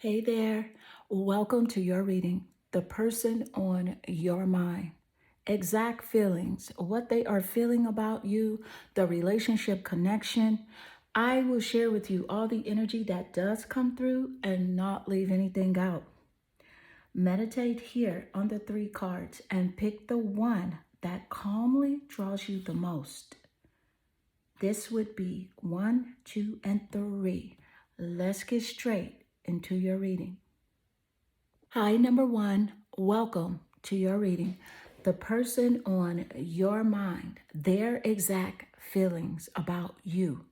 Hey there, welcome to your reading. The person on your mind. Exact feelings, what they are feeling about you, the relationship connection. I will share with you all the energy that does come through and not leave anything out. Meditate here on the three cards and pick the one that calmly draws you the most. This would be 1, 2, and 3. Let's get straight into your reading. Hi, number one. Welcome to your reading. The person on your mind, their exact feelings about you.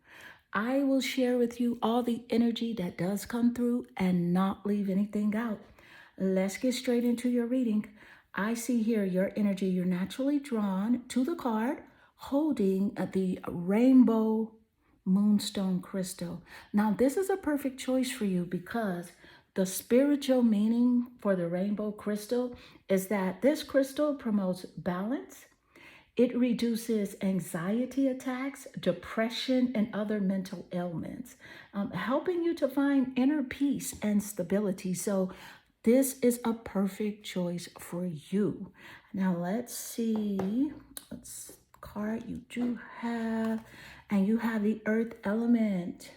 I will share with you all the energy that does come through and not leave anything out. Let's get straight into your reading. I see here your energy. You're naturally drawn to the card holding the rainbow moonstone crystal. Now, this is a perfect choice for you because the spiritual meaning for the rainbow crystal is that this crystal promotes balance. It reduces anxiety attacks, depression, and other mental ailments, helping you to find inner peace and stability. So, this is a perfect choice for you. Now, let's see. Let's card you do have, and you have the earth element.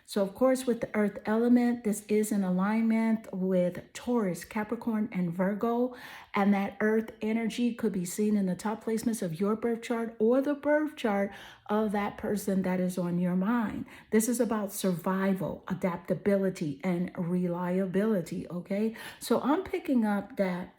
So, of course, with the earth element, this is in alignment with Taurus, Capricorn, and Virgo. And that earth energy could be seen in the top placements of your birth chart or the birth chart of that person that is on your mind. This is about survival, adaptability, and reliability, okay? So I'm picking up that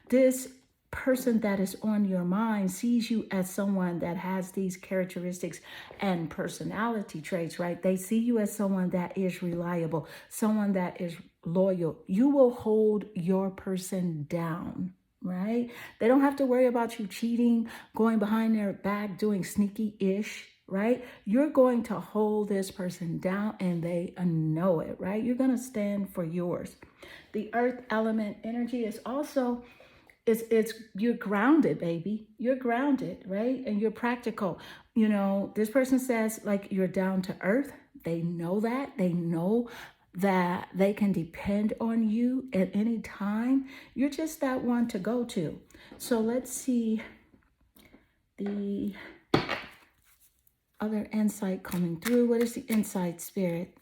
this person that is on your mind sees you as someone that has these characteristics and personality traits, right? They see you as someone that is reliable, someone that is loyal. You will hold your person down, right? They don't have to worry about you cheating, going behind their back, doing sneaky-ish, right? You're going to hold this person down and they know it, right? You're going to stand for yours. The earth element energy is also it's you're grounded, baby. You're grounded, right? And you're practical. You know, this person says like you're down to earth. They know that. They know that they can depend on you at any time. You're just that one to go to. So let's see the other insight coming through. What is the insight, Spirit?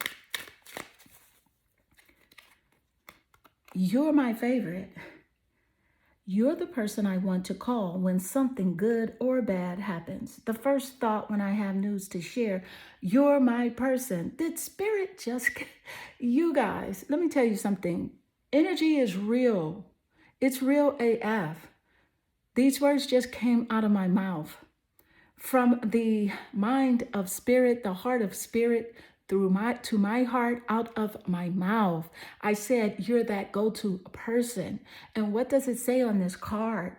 You're my favorite. You're the person I want to call when something good or bad happens. The first thought when I have news to share, you're my person. Did Spirit just, you guys, let me tell you something. Energy is real. It's real AF. These words just came out of my mouth. From the mind of spirit, the heart of spirit, to my heart, out of my mouth. I said, you're that go-to person. And what does it say on this card?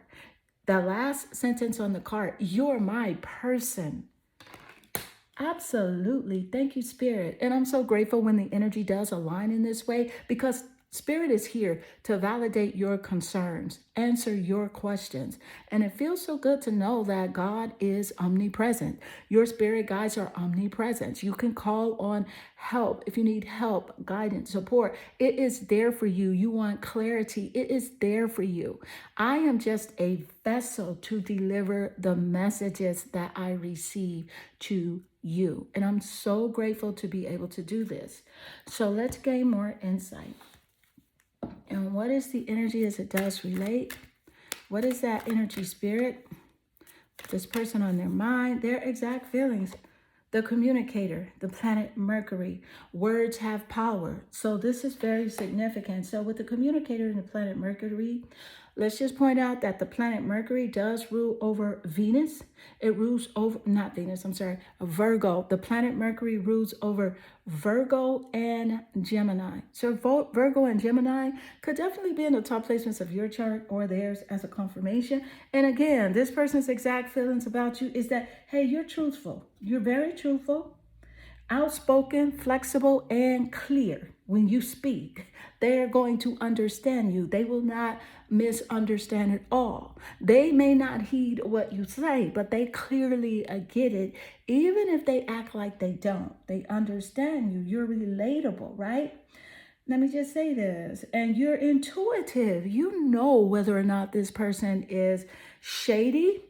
The last sentence on the card, you're my person. Absolutely. Thank you, Spirit. And I'm so grateful when the energy does align in this way because Spirit is here to validate your concerns, answer your questions. And it feels so good to know that God is omnipresent. Your spirit guides are omnipresent. You can call on help if you need help, guidance, support. It is there for you. You want clarity. It is there for you. I am just a vessel to deliver the messages that I receive to you. And I'm so grateful to be able to do this. So let's gain more insight. And what is the energy as it does relate? What is that energy, Spirit? This person on their mind, their exact feelings. The communicator, the planet Mercury. Words have power. So this is very significant. So with the communicator and the planet Mercury, let's just point out that the planet Mercury does rule over Venus. It rules over, not Venus, I'm sorry, Virgo. The planet Mercury rules over Virgo and Gemini. So Virgo and Gemini could definitely be in the top placements of your chart or theirs as a confirmation. And again, this person's exact feelings about you is that, hey, you're truthful. You're very truthful, outspoken, flexible, and clear when you speak. They are going to understand you. They will not misunderstand at all. They may not heed what you say, but they clearly get it. Even if they act like they don't, they understand you. You're relatable, right? let me just say this, and you're intuitive. You know whether or not this person is shady,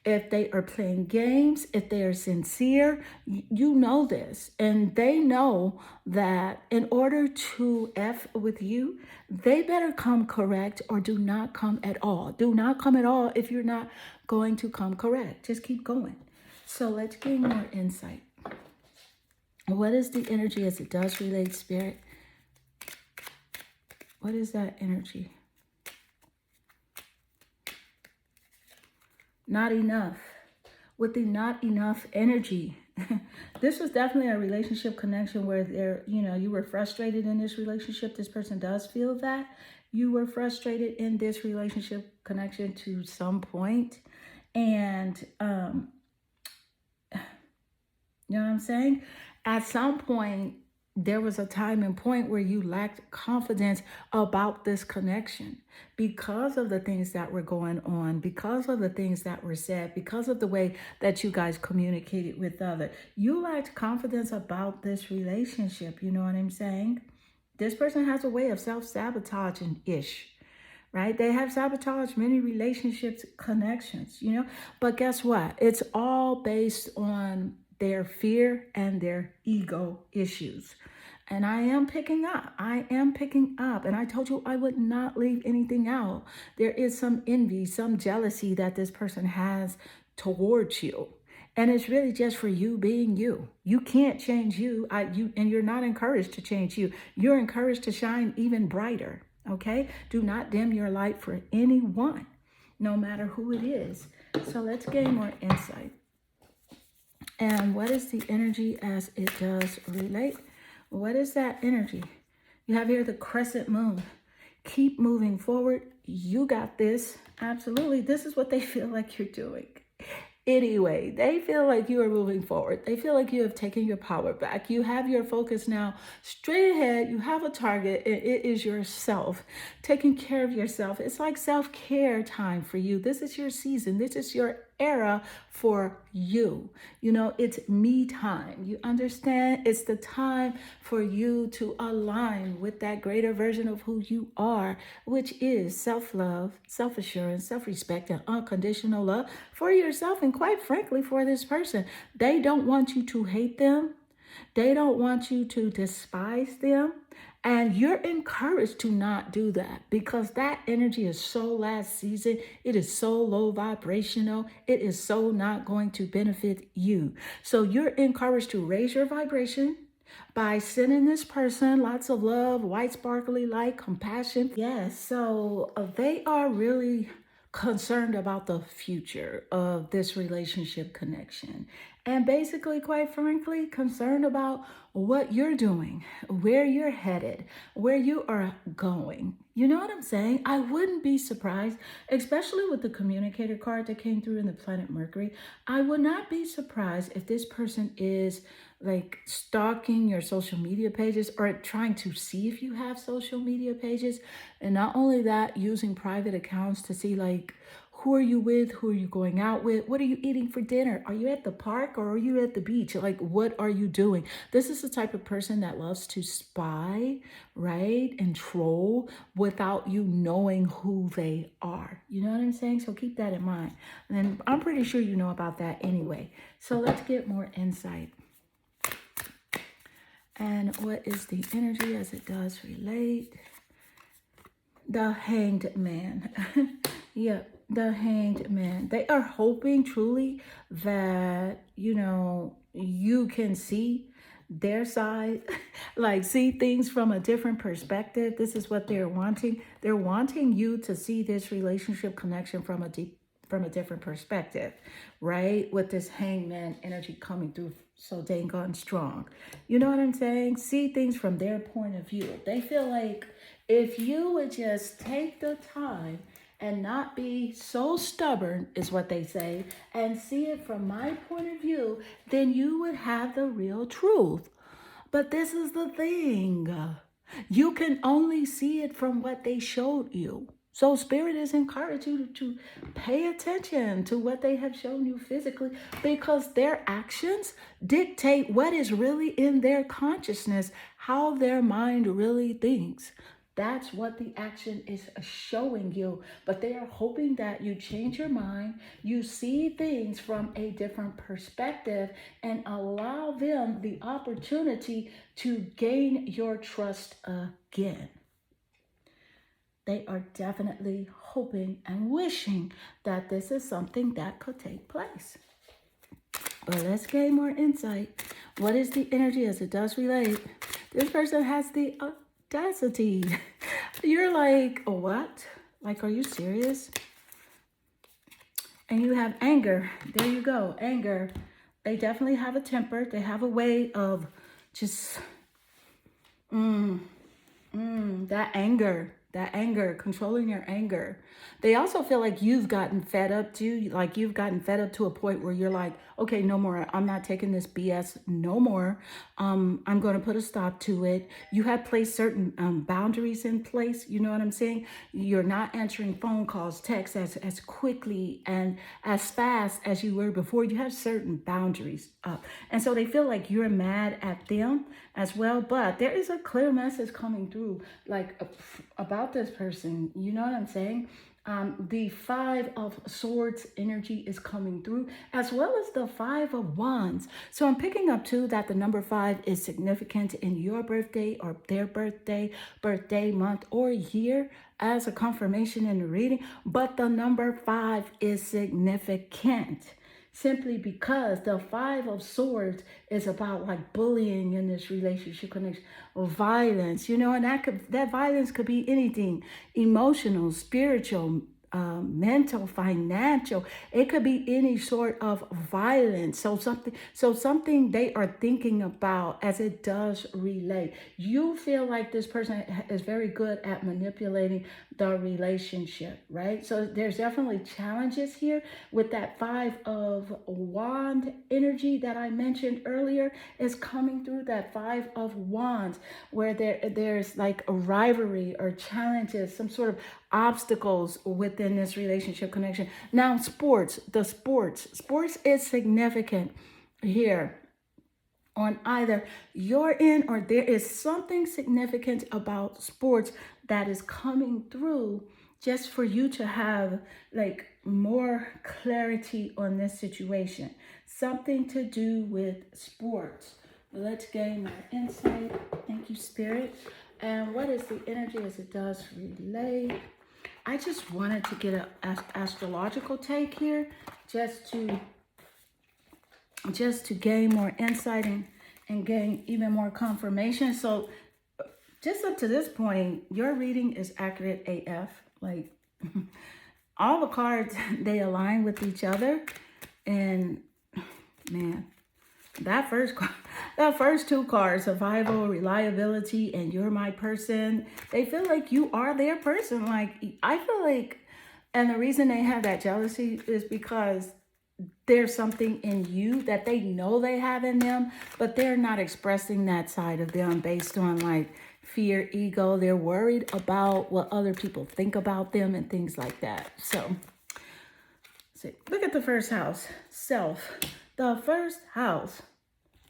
if they are playing games, if they are sincere. You know this. And they know that in order to F with you, they better come correct or do not come at all. Do not come at all if you're not going to come correct. Just keep going. So let's gain more insight. What is the energy as it does relate, Spirit? What is that energy? Not enough. With the not enough energy. This was definitely a relationship connection where you were frustrated in this relationship. This person does feel that you were frustrated in this relationship connection to some point. And you know what I'm saying? At some point, there was a time and point where you lacked confidence about this connection because of the things that were going on, because of the things that were said, because of the way that you guys communicated with others. You lacked confidence about this relationship. You know what I'm saying? This person has a way of self-sabotaging ish. Right? They have sabotaged many relationships, connections, But guess what? It's all based on their fear and their ego issues. And I am picking up. I am picking up. And I told you I would not leave anything out. There is some envy, some jealousy that this person has towards you. And it's really just for you being you. You can't change you. And you're not encouraged to change you. You're encouraged to shine even brighter. Okay? Do not dim your light for anyone, no matter who it is. So let's gain more insight. And what is the energy as it does relate? What is that energy? You have here the crescent moon. Keep moving forward. You got this. Absolutely. This is what they feel like you're doing. Anyway, they feel like you are moving forward. They feel like you have taken your power back. You have your focus now straight ahead. You have a target. It is yourself, taking care of yourself. It's like self-care time for you. This is your season. This is your era for you. It's me time. You understand? It's the time for you to align with that greater version of who you are, which is self-love, self-assurance, self-respect, and unconditional love for yourself and quite frankly for this person. They don't want you to hate them. They don't want you to despise them. And you're encouraged to not do that because that energy is so last season. It is so low vibrational. It is so not going to benefit you. So you're encouraged to raise your vibration by sending this person lots of love, white sparkly light, compassion. Yes, so they are really concerned about the future of this relationship connection. And basically, quite frankly, concerned about what you're doing, where you're headed, where you are going. You know what I'm saying? I wouldn't be surprised, especially with the communicator card that came through in the planet Mercury. I would not be surprised if this person is like stalking your social media pages or trying to see if you have social media pages. And not only that, using private accounts to see like, who are you with? Who are you going out with? What are you eating for dinner? Are you at the park or are you at the beach? Like, what are you doing? This is the type of person that loves to spy, right? And troll without you knowing who they are. You know what I'm saying? So keep that in mind. And I'm pretty sure you know about that anyway. So let's get more insight. And what is the energy as it does relate? The Hanged Man. Yep. The Hanged Man. They are hoping truly that, you can see their side, like see things from a different perspective. This is what they're wanting. They're wanting you to see this relationship connection from a different perspective, right? With this hangman energy coming through so dang on strong. You know what I'm saying? See things from their point of view. They feel like if you would just take the time and not be so stubborn, is what they say, and see it from my point of view, then you would have the real truth. But this is the thing. You can only see it from what they showed you. So Spirit is encouraging you to pay attention to what they have shown you physically, because their actions dictate what is really in their consciousness, how their mind really thinks. That's what the action is showing you. But they are hoping that you change your mind, you see things from a different perspective, and allow them the opportunity to gain your trust again. They are definitely hoping and wishing that this is something that could take place. But let's gain more insight. What is the energy as it does relate? This person has the audacity. You're like, what? Like, are you serious? And you have anger. There you go, anger. They definitely have a temper. They have a way of just, that anger, controlling your anger. They also feel like you've gotten fed up too. Like you've gotten fed up to a point where you're like, okay, no more. I'm not taking this BS no more. I'm going to put a stop to it. You have placed certain boundaries in place. You know what I'm saying? You're not answering phone calls, texts as quickly and as fast as you were before. You have certain boundaries up. And so they feel like you're mad at them as well. But there is a clear message coming through, like about this person. You know what I'm saying? The Five of Swords energy is coming through, as well as the Five of Wands. So I'm picking up too that the number 5 is significant in your birthday or their birthday, month, or year as a confirmation in the reading. But the number 5 is significant simply because the Five of Swords is about like bullying in this relationship connection, or violence, you know, and that violence could be anything: emotional, spiritual, mental, financial. It could be any sort of violence. So something they are thinking about as it does relate. You feel like this person is very good at manipulating the relationship, right? So there's definitely challenges here with that Five of Wand energy that I mentioned earlier is coming through. That Five of Wands, where there's like a rivalry or challenges, some sort of obstacles within this relationship connection. Now, sports is significant here on either your end, or there is something significant about sports that is coming through just for you to have like more clarity on this situation. Something to do with sports. Let's gain more insight. Thank you, Spirit. And what is the energy as it does relate? I just wanted to get an astrological take here, just to gain more insight and gain even more confirmation. So just up to this point, your reading is accurate AF. Like all the cards, they align with each other. And man, that first two cards, survival, reliability, and you're my person, they feel like you are their person. Like I feel like, and the reason they have that jealousy is because there's something in you that they know they have in them, but they're not expressing that side of them based on like fear, ego. They're worried about what other people think about them and things like that. So look at the first house, self. The first house,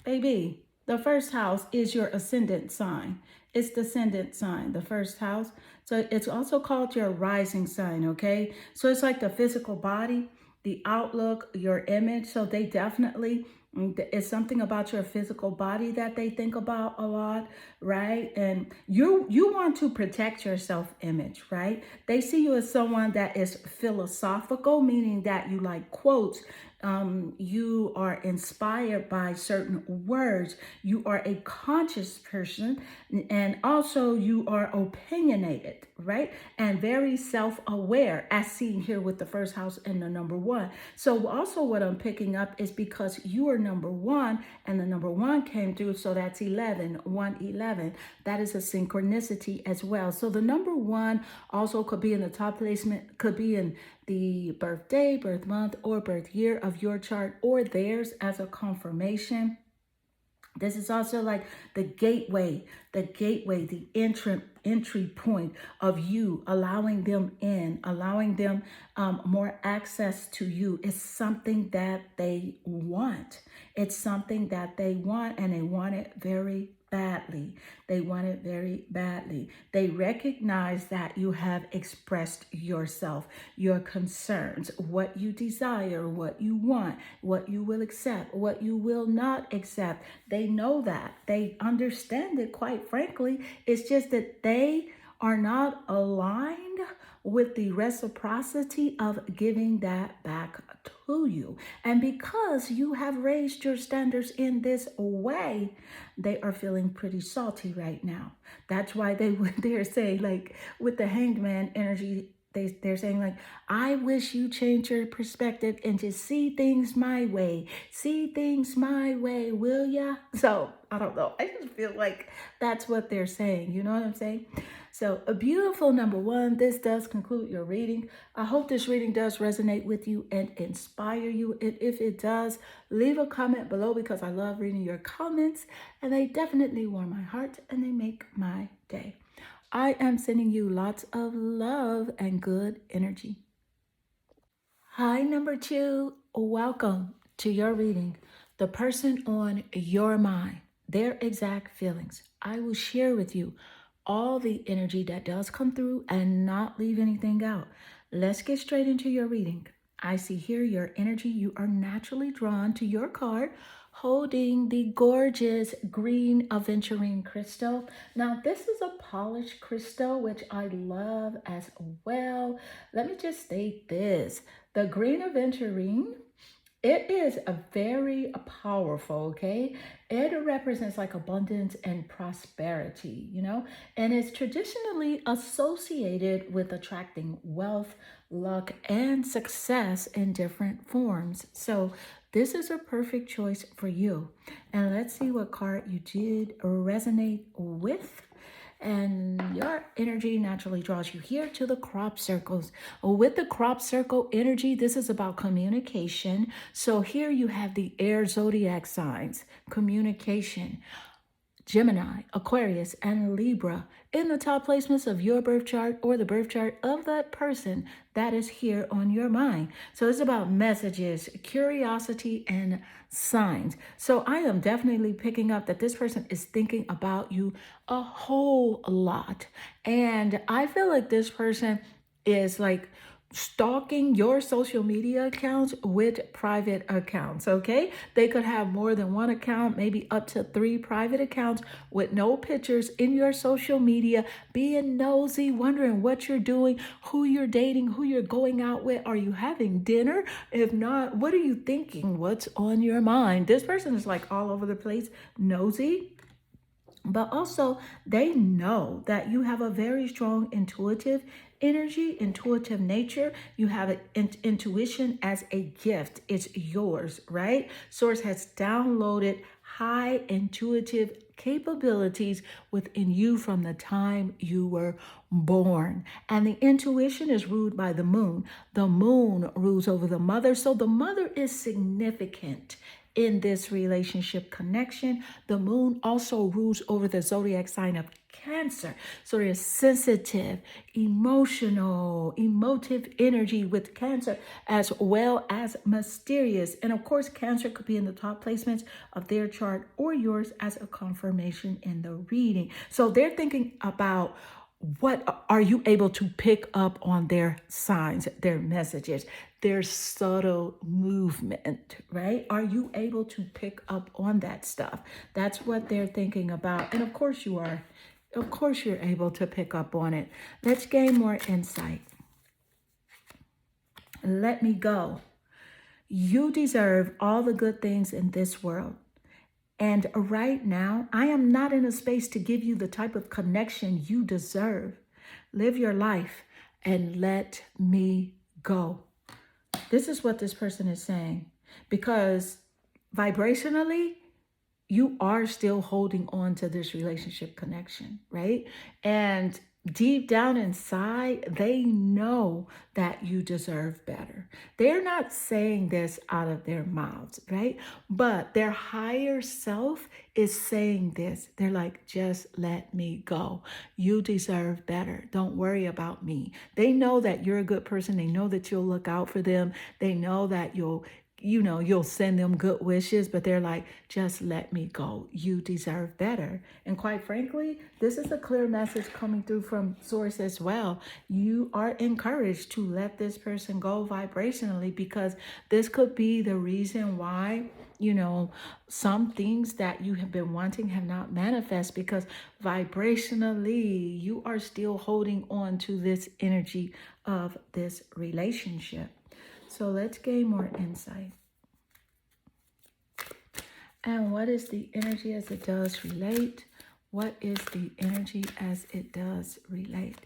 baby, the first house is your ascendant sign. It's the ascendant sign, the first house. So it's also called your rising sign, okay? So it's like the physical body, the outlook, your image. So they definitely, it's something about your physical body that they think about a lot, right? And you want to protect your self-image, right? They see you as someone that is philosophical, meaning that you like quotes. You are inspired by certain words. You are a conscious person, and also you are opinionated, right? And very self-aware, as seen here with the first house and the number 1. So also what I'm picking up is because you are number 1 and the number 1 came through. So that's 11, 111. That is a synchronicity as well. So the number 1 also could be in the top placement, could be in the birthday, birth month, or birth year of your chart or theirs as a confirmation. This is also like the entry point of you, allowing them in, allowing them more access to you. It's something that they want. It's something that they want, and they want it very badly. They want it very badly. They recognize that you have expressed yourself, your concerns, what you desire, what you want, what you will accept, what you will not accept. They know that. They understand it, quite frankly. It's just that they are not aligned with the reciprocity of giving that back to you. And because you have raised your standards in this way, they are feeling pretty salty right now. That's why they're saying, like, with the hanged man energy, they're saying, like, I wish you change your perspective and just see things my way. See things my way, will ya? So I don't know. I just feel like that's what they're saying. You know what I'm saying? So a beautiful number one. This does conclude your reading. I hope this reading does resonate with you and inspire you. And if it does, leave a comment below, because I love reading your comments, and they definitely warm my heart and they make my day. I am sending you lots of love and good energy. Hi, number two. Welcome to your reading. The person on your mind, their exact feelings. I will share with you all the energy that does come through and not leave anything out. Let's get straight into your reading. I see here your energy. You are naturally drawn to your card, holding the gorgeous green aventurine crystal. Now, this is a polished crystal, which I love as well. Let me just state this. The green aventurine, it is a very powerful, okay? It represents like abundance and prosperity, and it's traditionally associated with attracting wealth, luck, and success in different forms. So this is a perfect choice for you. And let's see what card you did resonate with. And your energy naturally draws you here to the crop circles. With the crop circle energy, this is about communication. So here you have the air zodiac signs, communication. Gemini, Aquarius, and Libra in the top placements of your birth chart or the birth chart of that person that is here on your mind. So it's about messages, curiosity, and signs. So I am definitely picking up that this person is thinking about you a whole lot. And I feel like this person is like stalking your social media accounts with private accounts, okay? They could have more than one account, maybe up to 3 private accounts with no pictures in your social media, being nosy, wondering what you're doing, who you're dating, who you're going out with. Are you having dinner? If not, what are you thinking? What's on your mind? This person is like all over the place, nosy. But also, they know that you have a very strong intuitive energy, intuitive nature. You have an intuition as a gift. It's yours, right? Source has downloaded high intuitive capabilities within you from the time you were born. And the intuition is ruled by the moon. The moon rules over the mother. So the mother is significant in this relationship connection. The moon also rules over the zodiac sign of Cancer. So there's sensitive, emotive energy with Cancer, as well as mysterious. And of course, Cancer could be in the top placements of their chart or yours as a confirmation in the reading. So they're thinking about, what are you able to pick up on their signs, their messages, their subtle movement, right? Are you able to pick up on that stuff? That's what they're thinking about. And of course you are. Of course you're able to pick up on it. Let's gain more insight. Let me go. You deserve all the good things in this world. And right now, I am not in a space to give you the type of connection you deserve. Live your life and let me go. This is what this person is saying. Because vibrationally, you are still holding on to this relationship connection, right? And deep down inside, they know that you deserve better. They're not saying this out of their mouths, right? But their higher self is saying this. They're like, just let me go. You deserve better. Don't worry about me. They know that you're a good person. They know that you'll look out for them. They know that you'll send them good wishes, but they're like, just let me go. You deserve better. And quite frankly, this is a clear message coming through from source as well. You are encouraged to let this person go vibrationally, because this could be the reason why some things that you have been wanting have not manifest, because vibrationally you are still holding on to this energy of this relationship. So let's gain more insight. And what is the energy as it does relate? What is the energy as it does relate?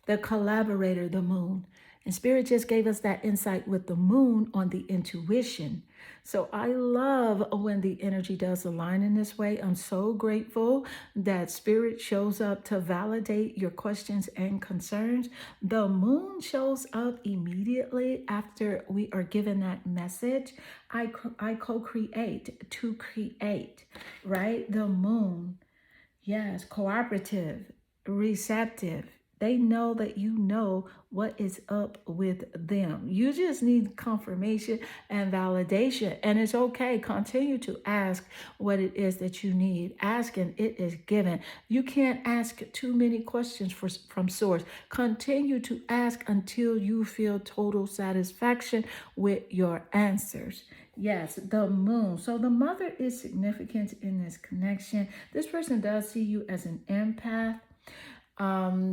The collaborator, the moon. And Spirit just gave us that insight with the moon on the intuition. So I love when the energy does align in this way. I'm so grateful that Spirit shows up to validate your questions and concerns. The moon shows up immediately after we are given that message. I co-create, to create, right? The moon. Yes, cooperative, receptive. They know that you know what is up with them. You just need confirmation and validation. And it's okay. Continue to ask what it is that you need. Ask and it is given. You can't ask too many questions from source. Continue to ask until you feel total satisfaction with your answers. Yes, the moon. So the mother is significant in this connection. This person does see you as an empath.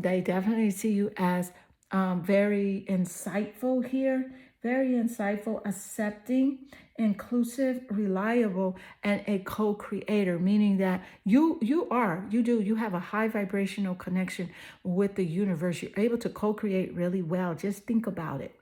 They definitely see you as very insightful here, very insightful, accepting, inclusive, reliable, and a co-creator, meaning that you have a high vibrational connection with the universe. You're able to co-create really well. Just think about it.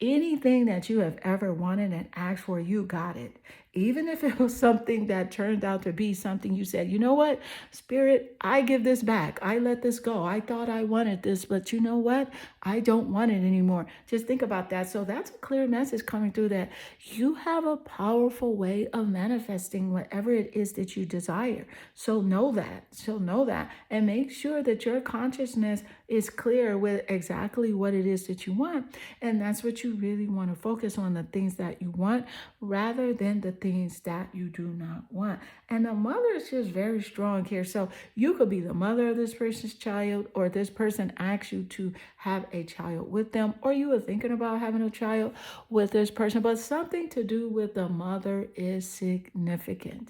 Anything that you have ever wanted and asked for, you got it. Even if it was something that turned out to be something you said, you know what, Spirit, I give this back. I let this go. I thought I wanted this, but you know what? I don't want it anymore. Just think about that. So that's a clear message coming through that you have a powerful way of manifesting whatever it is that you desire. So know that. And make sure that your consciousness is clear with exactly what it is that you want. And that's what you really want to focus on, the things that you want rather than the things that you do not want. And the mother is just very strong here. So you could be the mother of this person's child, or this person asks you to have a child with them, or you were thinking about having a child with this person, but something to do with the mother is significant.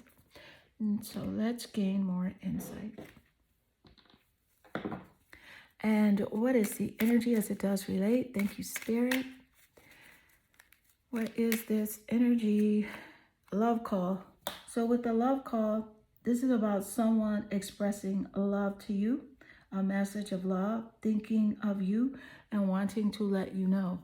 And so let's gain more insight. And what is the energy as it does relate? Thank you, Spirit. What is this energy? Love call. So with the love call, this is about someone expressing love to you, a message of love, thinking of you, and wanting to let you know.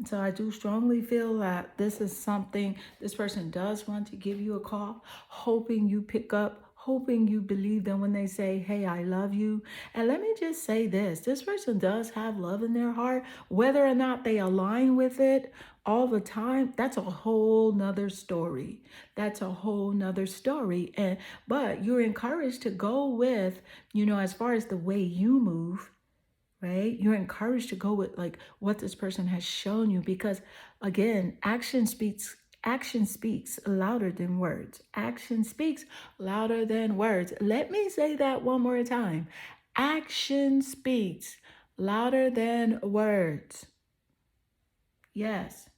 So I do strongly feel that this is something this person does want to give you a call, hoping you pick up, hoping you believe them when they say, hey, I love you. And let me just say this person does have love in their heart. Whether or not they align with it all the time, that's a whole nother story. But you're encouraged to go with, as far as the way you move, right? You're encouraged to go with like what this person has shown you, because again, action speaks louder than words. Action speaks louder than words. Let me say that one more time. Action speaks louder than words. Yes.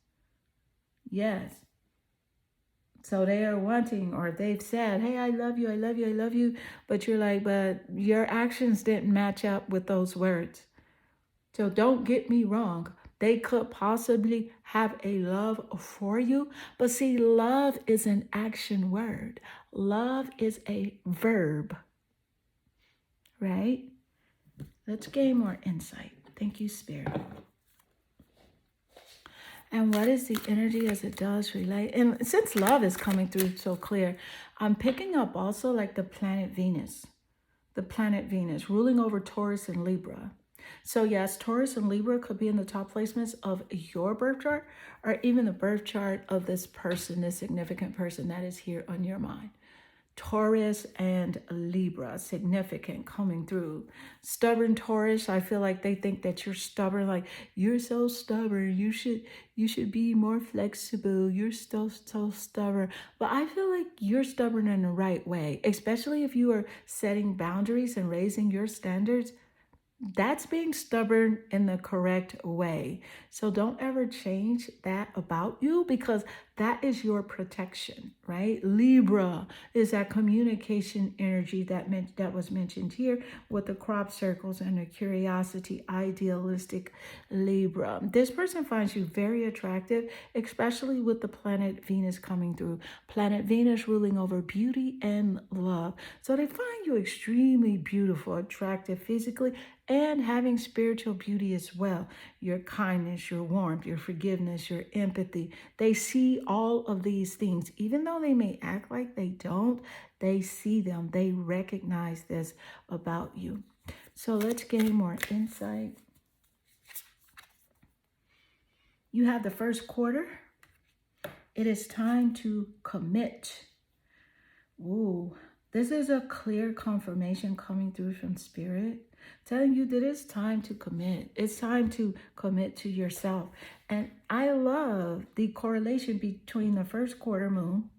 So they are wanting, or they've said, hey, I love you. But you're like, but your actions didn't match up with those words. So don't get me wrong. They could possibly have a love for you. But see, love is an action word. Love is a verb, right? Let's gain more insight. Thank you, Spirit. And what is the energy as it does relate? And since love is coming through so clear, I'm picking up also like the planet Venus. the planet Venus, ruling over Taurus and Libra. So yes, Taurus and Libra could be in the top placements of your birth chart or even the birth chart of this person, this significant person that is here on your mind. Taurus and Libra, significant coming through. Stubborn Taurus, I feel like they think that you're stubborn, like you're so stubborn. You should be more flexible. You're still so stubborn. But I feel like you're stubborn in the right way, especially if you are setting boundaries and raising your standards. That's being stubborn in the correct way. So don't ever change that about you, because that is your protection, right? Libra is that communication energy that was mentioned here with the crop circles and the curiosity, idealistic Libra. This person finds you very attractive, especially with the planet Venus coming through. Planet Venus ruling over beauty and love. So they find you extremely beautiful, attractive physically, and having spiritual beauty as well. Your kindness, your warmth, your forgiveness, your empathy. They see all of these things. Even though they may act like they don't, they see them. They recognize this about you. So let's gain more insight. You have the first quarter. It is time to commit. Ooh, this is a clear confirmation coming through from Spirit, telling you that it's time to commit. It's time to commit to yourself. And I love the correlation between the first quarter moon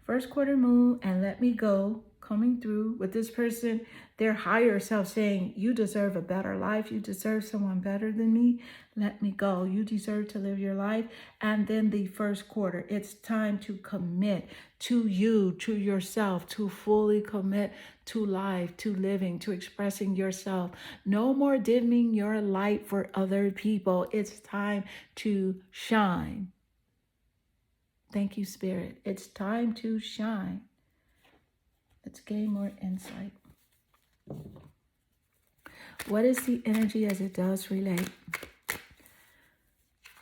and let me go coming through with this person, their higher self saying, you deserve a better life. You deserve someone better than me. Let me go. You deserve to live your life. And then the first quarter, it's time to commit to you, to yourself, to fully commit to life, to living, to expressing yourself. No more dimming your light for other people. It's time to shine. Thank you, Spirit. It's time to shine. Let's gain more insight. What is the energy as it does relate?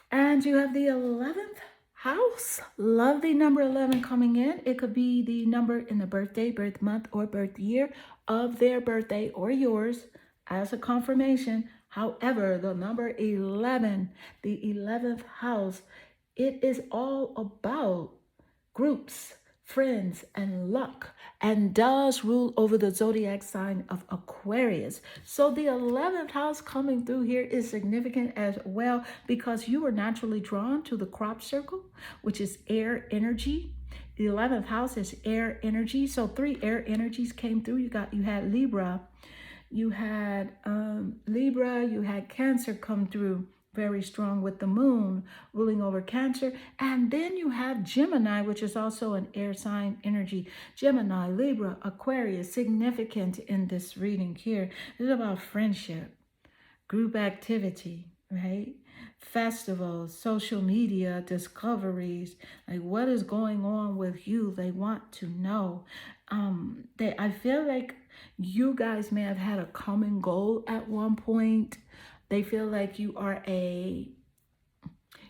And you have the 11th house. Love the number 11 coming in. It could be the number in the birthday, birth month, or birth year of their birthday or yours as a confirmation. However, the number 11, the 11th house, it is all about groups, friends, and luck, and does rule over the zodiac sign of Aquarius. So the 11th house coming through here is significant as well, because you were naturally drawn to the crop circle, which is air energy. The 11th house is air energy. So 3 air energies came through. You had Libra, you had Cancer come through very strong with the moon ruling over Cancer. And then you have Gemini, which is also an air sign energy. Gemini, Libra, Aquarius, significant in this reading here. It's about friendship, group activity, right? Festivals, social media, discoveries, like what is going on with you. They want to know. I feel like you guys may have had a common goal at one point. They feel like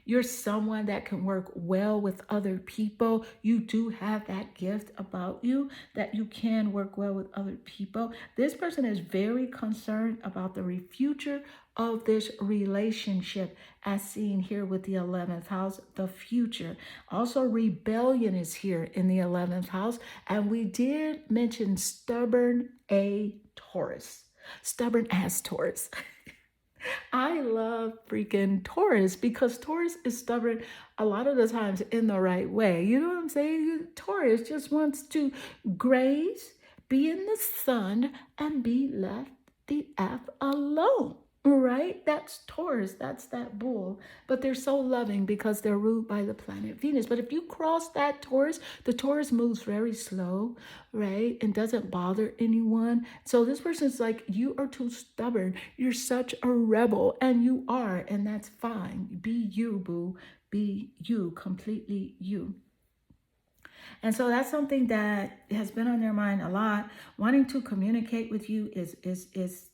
you're someone that can work well with other people. You do have that gift about you that you can work well with other people. This person is very concerned about the future of this relationship, as seen here with the 11th house, the future. Also, rebellion is here in the 11th house. And we did mention stubborn Taurus. Stubborn as Taurus. I love freaking Taurus, because Taurus is stubborn a lot of the times in the right way. You know what I'm saying? Taurus just wants to graze, be in the sun, and be left the F alone. Right? That's Taurus. That's that bull. But they're so loving because they're ruled by the planet Venus. But if you cross that Taurus, the Taurus moves very slow, right? And doesn't bother anyone. So this person's like, you are too stubborn. You're such a rebel. And you are. And that's fine. Be you, boo. Be you. Completely you. And so that's something that has been on their mind a lot. Wanting to communicate with you is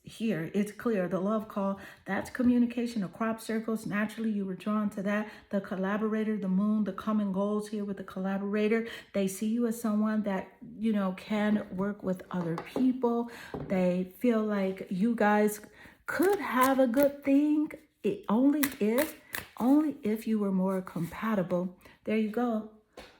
here. It's clear. The love call, that's communication. The crop circles, naturally you were drawn to that. The collaborator, the moon, the common goals here with the collaborator. They see you as someone that, can work with other people. They feel like you guys could have a good thing, only if you were more compatible. There you go.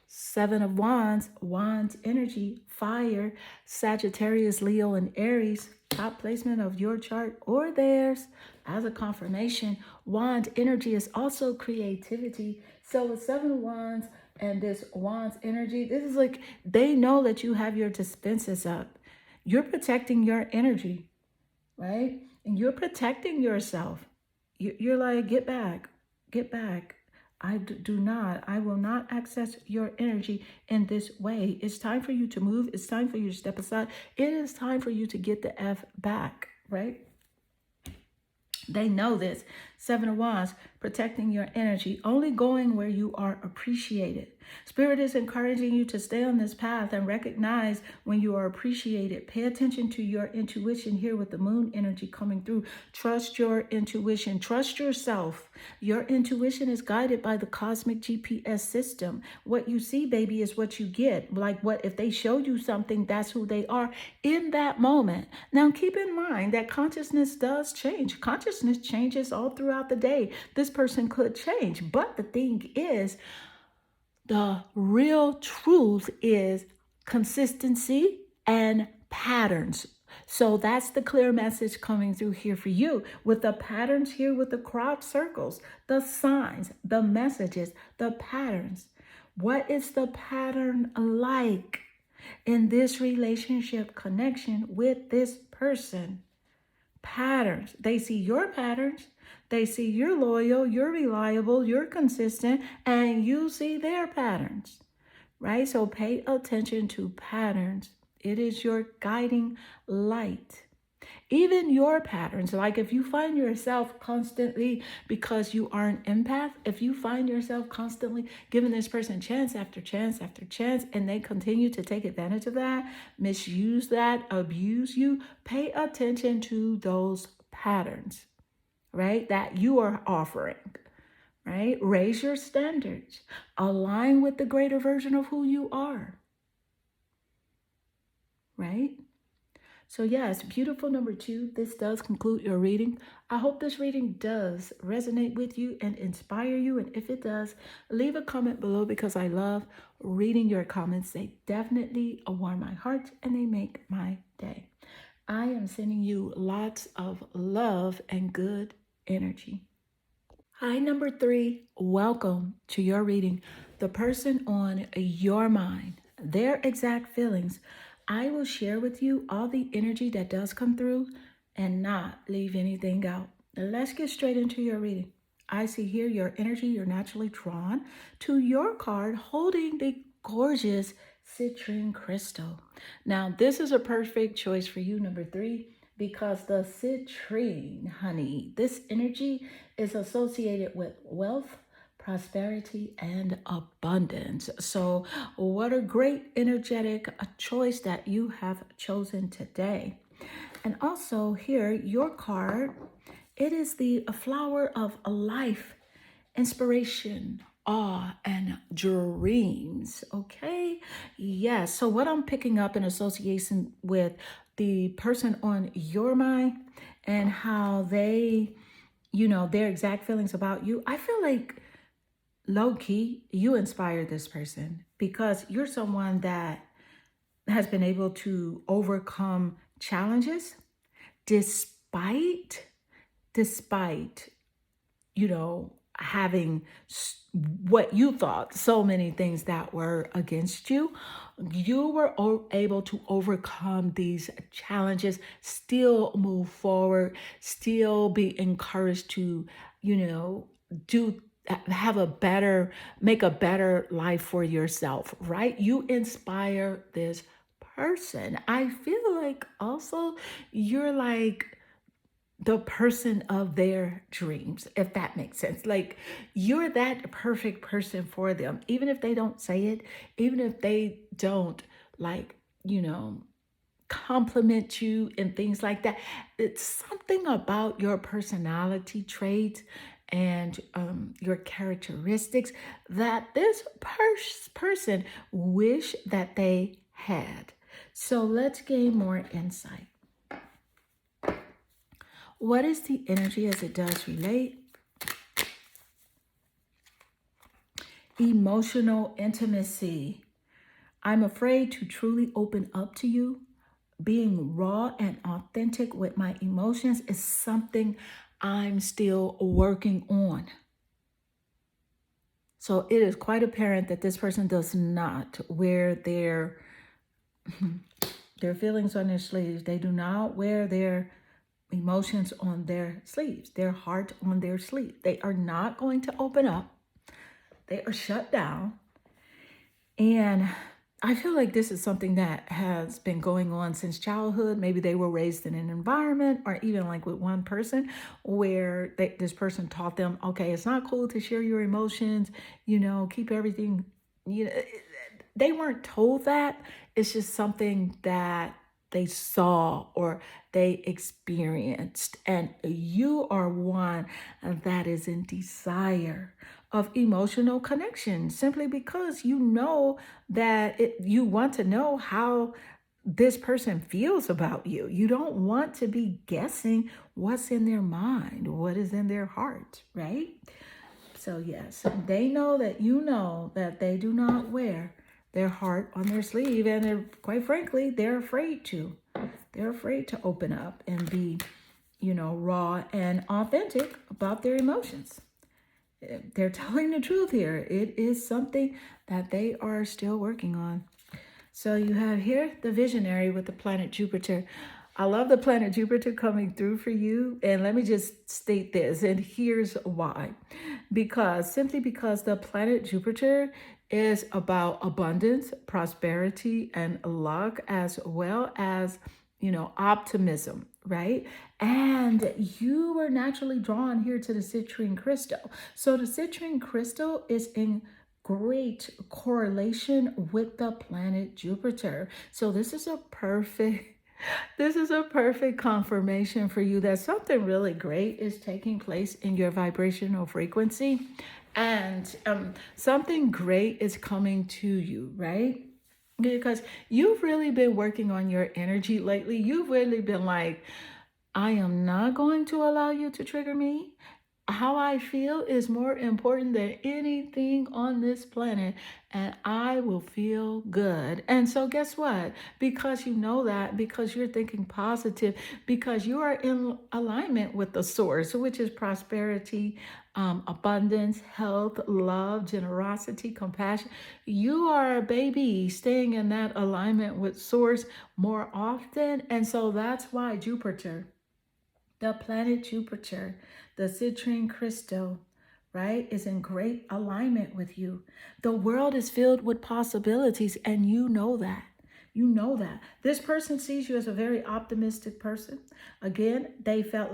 Seven of Wands, Wands energy, fire, Sagittarius, Leo, and Aries. Top placement of your chart or theirs as a confirmation. Wand energy is also creativity. So with Seven of Wands and this Wands energy, this is like they know that you have your defenses up. You're protecting your energy, right? And you're protecting yourself. You're like, get back, get back. I will not access your energy in this way. It's time for you to move. It's time for you to step aside. It is time for you to get the F back, right? They know this. Seven of Wands, protecting your energy, only going where you are appreciated. Spirit is encouraging you to stay on this path and recognize when you are appreciated. Pay attention to your intuition here with the moon energy coming through. Trust your intuition. Trust yourself. Your intuition is guided by the cosmic GPS system. What you see, baby, is what you get. Like what if they show you something, that's who they are in that moment. Now, keep in mind that consciousness does change. Consciousness changes all throughout the day. This person could change. But the thing is, the real truth is consistency and patterns. So that's the clear message coming through here for you with the patterns here with the crop circles, the signs, the messages, the patterns. What is the pattern like in this relationship connection with this person? Patterns. They see your patterns. They see you're loyal, you're reliable, you're consistent, and you see their patterns, right? So pay attention to patterns. It is your guiding light. Even your patterns, like if you find yourself constantly, because you are an empath, if you find yourself constantly giving this person chance after chance after chance, and they continue to take advantage of that, misuse that, abuse you, pay attention to those patterns, right? That you are offering, right? Raise your standards. Align with the greater version of who you are, right? So yes, beautiful number 2, this does conclude your reading. I hope this reading does resonate with you and inspire you. And if it does, leave a comment below because I love reading your comments. They definitely warm my heart and they make my day. I am sending you lots of love and good energy. Hi, number 3. Welcome to your reading. The person on your mind, their exact feelings. I will share with you all the energy that does come through and not leave anything out. Let's get straight into your reading. I see here your energy, you're naturally drawn to your card holding the gorgeous citrine crystal. Now, this is a perfect choice for you, number 3, because the citrine, honey, this energy is associated with wealth, prosperity, and abundance. So what a great energetic choice that you have chosen today. And also here, your card, it is the flower of life, inspiration, awe, and dreams. Okay. Yes. So what I'm picking up in association with the person on your mind and how they, their exact feelings about you, I feel like low key, you inspire this person because you're someone that has been able to overcome challenges despite, having what you thought, so many things that were against you. You were able to overcome these challenges, still move forward, still be encouraged to, do make a better life for yourself, right? You inspire this person. I feel like also you're like the person of their dreams, if that makes sense. Like, you're that perfect person for them, even if they don't say it, even if they don't, like, you know, compliment you and things like that. It's something about your personality traits and your characteristics that this person wish that they had. So let's gain more insight. What is the energy as it does relate? Emotional intimacy. I'm afraid to truly open up to you. Being raw and authentic with my emotions is something I'm still working on. So it is quite apparent that this person does not wear their feelings on their sleeves. They do not wear their emotions on their sleeves, their heart on their sleeve. They are not going to open up. They are shut down. And I feel like this is something that has been going on since childhood. Maybe they were raised in an environment or even like with one person where this person taught them, okay, it's not cool to share your emotions, keep everything, they weren't told that. It's just something that they saw or they experienced. And you are one that is in desire of emotional connection simply because you know that you want to know how this person feels about you. You don't want to be guessing what's in their mind, what is in their heart, right? So yes, they know that you know that they do not wear their heart on their sleeve, and quite frankly, they're afraid to. They're afraid to open up and be, raw and authentic about their emotions. They're telling the truth here. It is something that they are still working on. So you have here the visionary with the planet Jupiter. I love the planet Jupiter coming through for you. And let me just state this, and here's why. Simply because the planet Jupiter is about abundance, prosperity, and luck, as well as, optimism, right? And you were naturally drawn here to the citrine crystal. So the citrine crystal is in great correlation with the planet Jupiter. So this is a perfect confirmation for you that something really great is taking place in your vibrational frequency, and something great is coming to you, right? Because you've really been working on your energy lately. You've really been like, I am not going to allow you to trigger me. How I feel is more important than anything on this planet, and I will feel good. And so, guess what? Because you know that, because you're thinking positive, because you are in alignment with the source, which is prosperity, abundance, health, love, generosity, compassion. You are a baby staying in that alignment with source more often. And so, that's why Jupiter, the planet Jupiter, the citrine crystal, right, is in great alignment with you. The world is filled with possibilities, and you know that. You know that. This person sees you as a very optimistic person. Again, they feel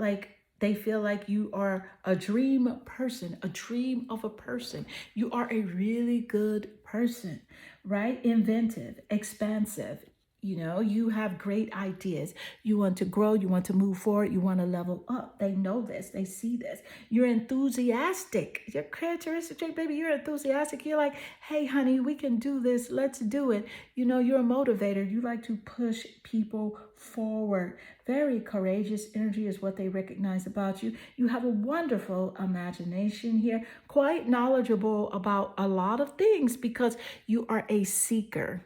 like you are a dream person, a dream of a person. You are a really good person, right? Inventive, expansive, you have great ideas. You want to grow, you want to move forward, you want to level up. They know this, they see this. You're enthusiastic. Your characteristic trait, baby, you're enthusiastic. You're like, hey, honey, we can do this. Let's do it. You're a motivator. You like to push people forward. Very courageous energy is what they recognize about you. You have a wonderful imagination here, quite knowledgeable about a lot of things because you are a seeker.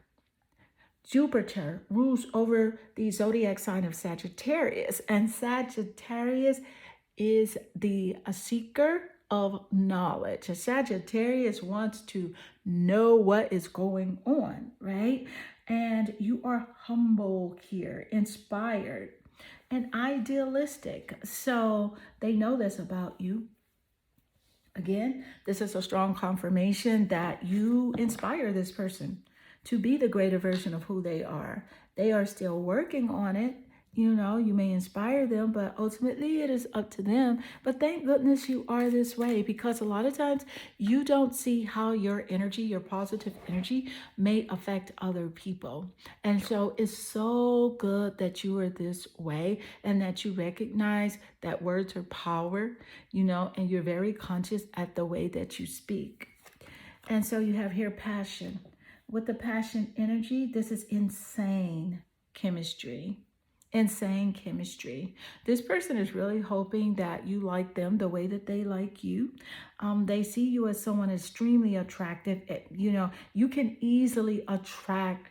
Jupiter rules over the zodiac sign of Sagittarius, and Sagittarius is the seeker of knowledge. A Sagittarius wants to know what is going on, right? And you are humble here, inspired, and idealistic. So they know this about you. Again, this is a strong confirmation that you inspire this person to be the greater version of who they are. They are still working on it. You know, you may inspire them, but ultimately it is up to them. But thank goodness you are this way, because a lot of times you don't see how your energy, your positive energy, may affect other people. And so it's so good that you are this way and that you recognize that words are power, you know, and you're very conscious at the way that you speak. And so you have here passion. With the passion energy, this is insane chemistry. Insane chemistry. This person is really hoping that you like them the way that they like you. They see you as someone extremely attractive. You know, you can easily attract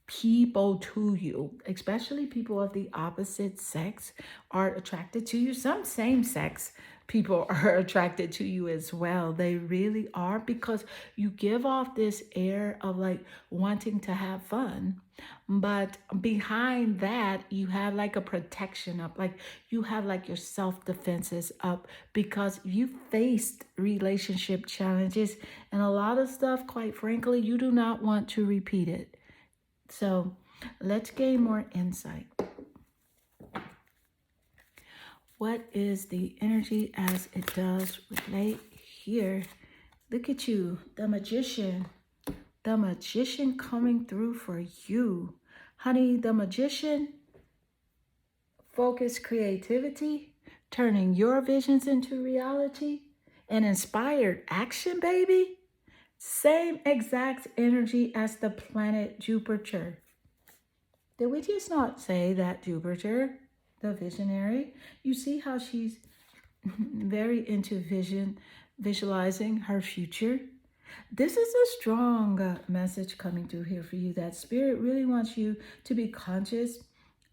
people to you, especially people of the opposite sex are attracted to you. Some same sex people are attracted to you as well. They really are, because you give off this air of like wanting to have fun. But behind that, you have like a protection up, like you have like your self defenses up, because you faced relationship challenges and a lot of stuff, quite frankly, you do not want to repeat it. So let's gain more insight. What is the energy as it does relate here? Look at you, the magician. The magician coming through for you. Honey, the magician, focus creativity, turning your visions into reality, and inspired action, baby. Same exact energy as the planet Jupiter. Did we just not say that Jupiter, the visionary, you see how she's very into visualizing her future? This is a strong message coming through here for you, that spirit really wants you to be conscious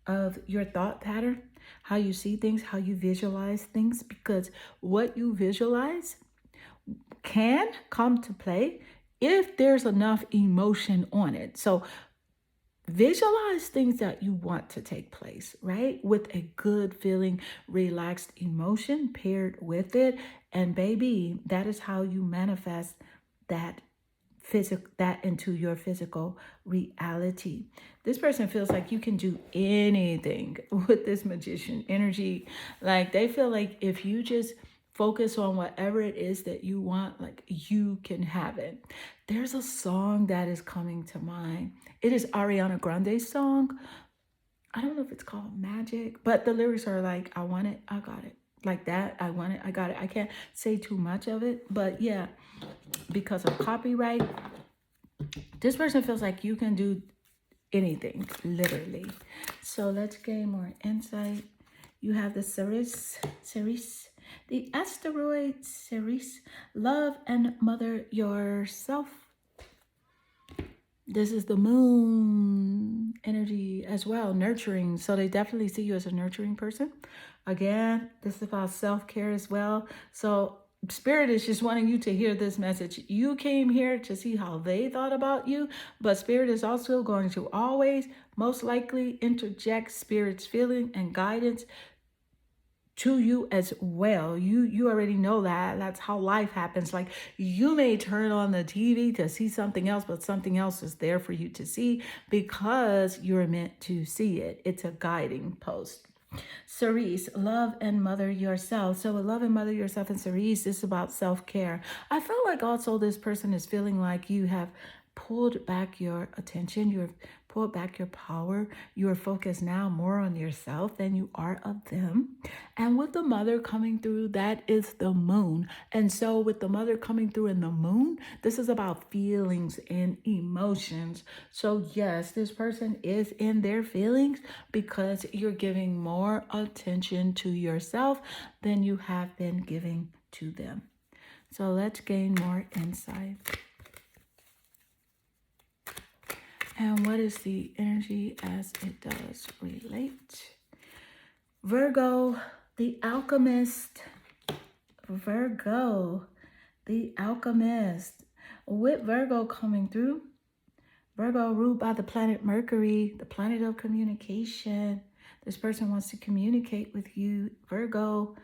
of your thought pattern, how you see things, how you visualize things, because what you visualize can come to play if there's enough emotion on it. So visualize things that you want to take place, right? With a good feeling, relaxed emotion paired with it. And baby, that is how you manifest that that into your physical reality. This person feels like you can do anything with this magician energy. Like they feel like if you just focus on whatever it is that you want, like you can have it. There's a song that is coming to mind. It is Ariana Grande's song. I don't know if it's called Magic, but the lyrics are like, I want it, I got it. Like that, I want it, I got it. I can't say too much of it, but yeah, because of copyright, this person feels like you can do anything, literally. So let's gain more insight. You have the Ceres, the asteroid Ceres, love and mother yourself. This is the moon energy as well, nurturing. So they definitely see you as a nurturing person. Again, this is about self-care as well. So Spirit is just wanting you to hear this message. You came here to see how they thought about you, but Spirit is also going to always, most likely, interject Spirit's feeling and guidance to you as well. You already know that. That's how life happens. Like you may turn on the TV to see something else, but something else is there for you to see because you're meant to see it. It's a guiding post. Cerise, love and mother yourself. So with love and mother yourself and Cerise, this is about self-care. I feel like also this person is feeling like you have pulled back your attention, you've pulled back your power, you are focused now more on yourself than you are of them. And with the mother coming through, that is the moon. And so with the mother coming through in the moon, this is about feelings and emotions. So yes, this person is in their feelings because you're giving more attention to yourself than you have been giving to them. So let's gain more insight. And what is the energy as it does relate? Virgo, the alchemist. Virgo, the alchemist. With Virgo coming through, Virgo ruled by the planet Mercury, the planet of communication. This person wants to communicate with you. Virgo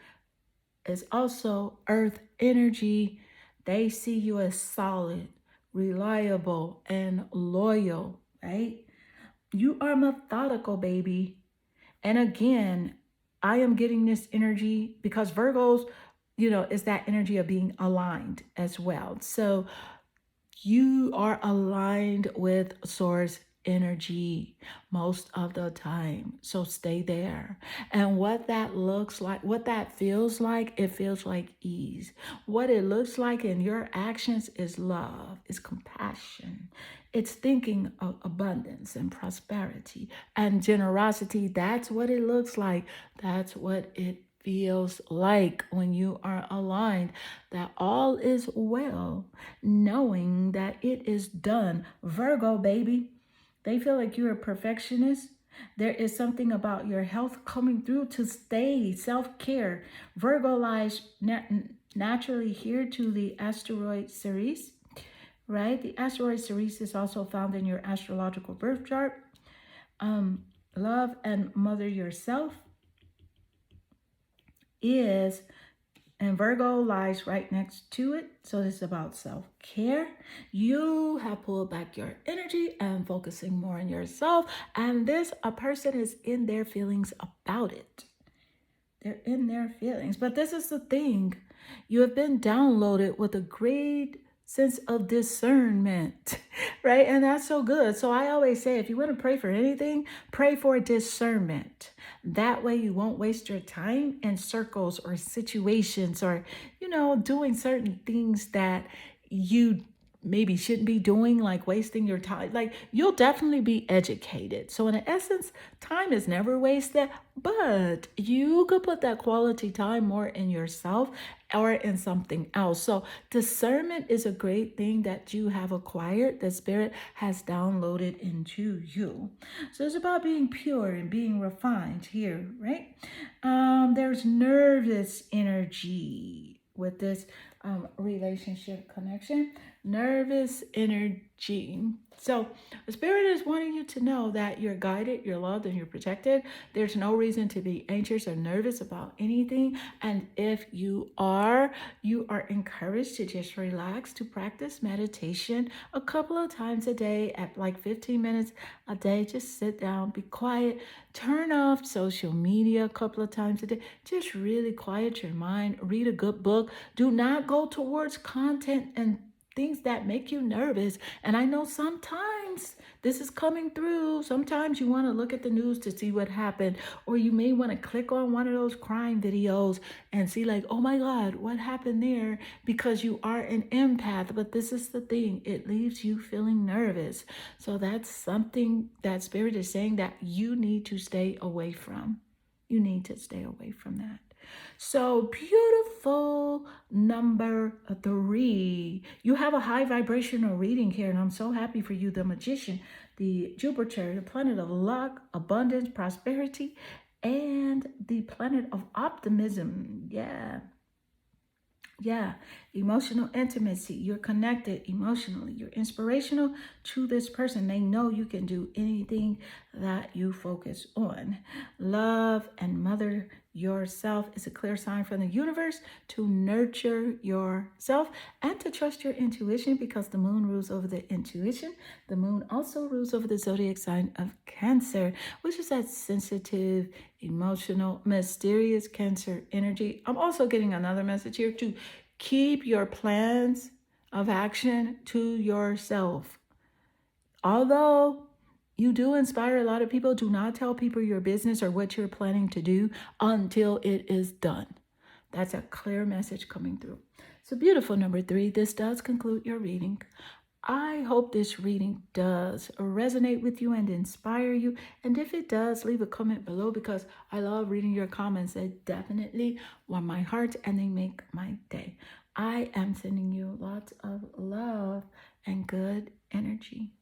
is also earth energy. They see you as solid, reliable, and loyal, right? You are methodical, baby. And again, I am getting this energy because Virgos, is that energy of being aligned as well. So you are aligned with source energy most of the time. So stay there. And what that looks like, what that feels like, it feels like ease. What it looks like in your actions is love, is compassion. It's thinking of abundance and prosperity and generosity. That's what it looks like. That's what it feels like when you are aligned, that all is well, knowing that it is done. Virgo, baby, they feel like you're a perfectionist. There is something about your health coming through to stay self-care. Virgo lies naturally here to the asteroid Ceres, right? The asteroid Ceres is also found in your astrological birth chart. Love and mother yourself is, and Virgo lies right next to it. So this is about self-care. You have pulled back your energy and focusing more on yourself. And a person is in their feelings about it. They're in their feelings. But this is the thing. You have been downloaded with a great sense of discernment, right? And that's so good. So I always say, if you want to pray for anything, pray for discernment. That way you won't waste your time in circles or situations or, doing certain things that you maybe shouldn't be doing, like wasting your time. Like, you'll definitely be educated. So in essence, time is never wasted, but you could put that quality time more in yourself or in something else. So discernment is a great thing that you have acquired, the spirit has downloaded into you. So it's about being pure and being refined here, right? There's nervous energy with this relationship connection. Nervous energy. So the spirit is wanting you to know that you're guided, you're loved, and you're protected. There's no reason to be anxious or nervous about anything. And if you are encouraged to just relax, to practice meditation a couple of times a day at like 15 minutes a day. Just sit down, be quiet, turn off social media a couple of times a day. Just really quiet your mind, read a good book. Do not go towards content and things that make you nervous. And I know sometimes this is coming through. Sometimes you want to look at the news to see what happened, or you may want to click on one of those crime videos and see like, oh my God, what happened there? Because you are an empath. But this is the thing, it leaves you feeling nervous. So that's something that spirit is saying that you need to stay away from. You need to stay away from that. So beautiful number 3. You have a high vibrational reading here, and I'm so happy for you, the Magician, the Jupiter, the planet of luck, abundance, prosperity, and the planet of optimism. Yeah, emotional intimacy. You're connected emotionally. You're inspirational to this person. They know you can do anything that you focus on. Love and mother yourself is a clear sign from the universe to nurture yourself and to trust your intuition, because the moon rules over the intuition. The moon also rules over the zodiac sign of Cancer, which is that sensitive, emotional, mysterious Cancer energy. I'm also getting another message here to keep your plans of action to yourself. Although you do inspire a lot of people, do not tell people your business or what you're planning to do until it is done. That's a clear message coming through. So beautiful number 3. This does conclude your reading. I hope this reading does resonate with you and inspire you. And if it does, leave a comment below, because I love reading your comments. They definitely warm my heart and they make my day. I am sending you lots of love and good energy.